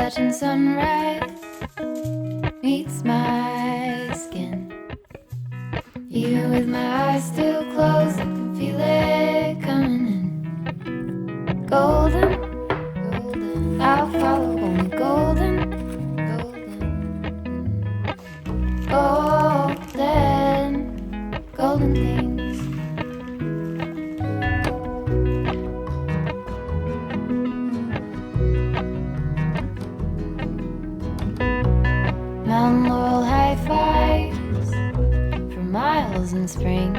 Appalachian sunrise meets my skin. Even with my eyes still closed, I can feel it coming in. Golden, golden, I'll follow only golden, golden, golden, golden things. Mount Laurel high fives for miles in spring.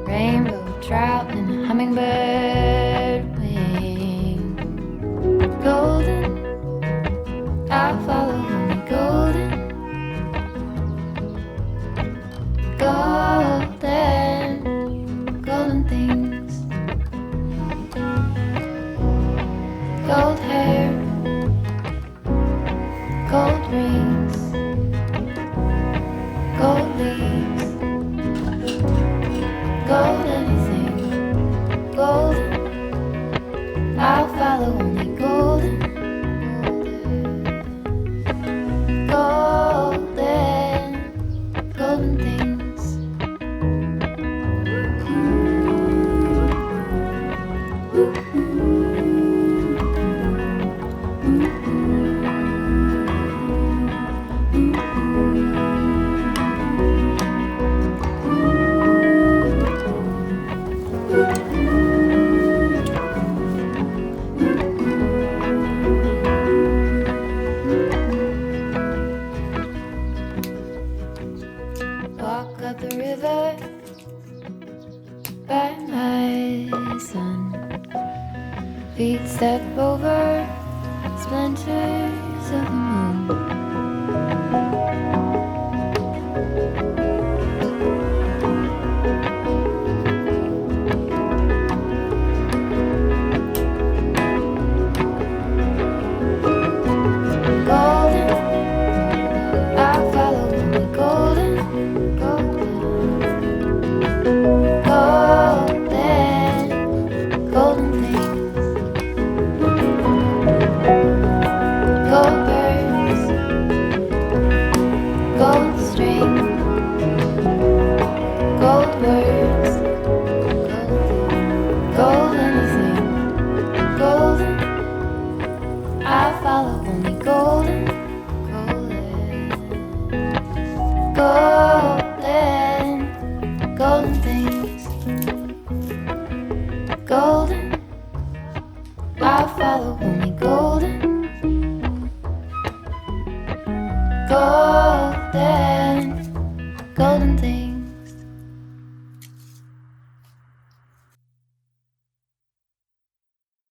Rainbow trout and a hummingbird wing. Golden, I'll follow only golden, golden, golden things. Gold hair, gold rings, gold leaves, gold anything, golden, I'll follow only golden, golden, golden things. Walk up the river by my sun. Feet step over splinters of the moon. Golden, I'll follow only golden, golden, golden things. Gold birds, gold string, gold words, gold anything, golden, I'll follow only golden, golden, golden things. Golden, I'll follow only golden, golden, golden things.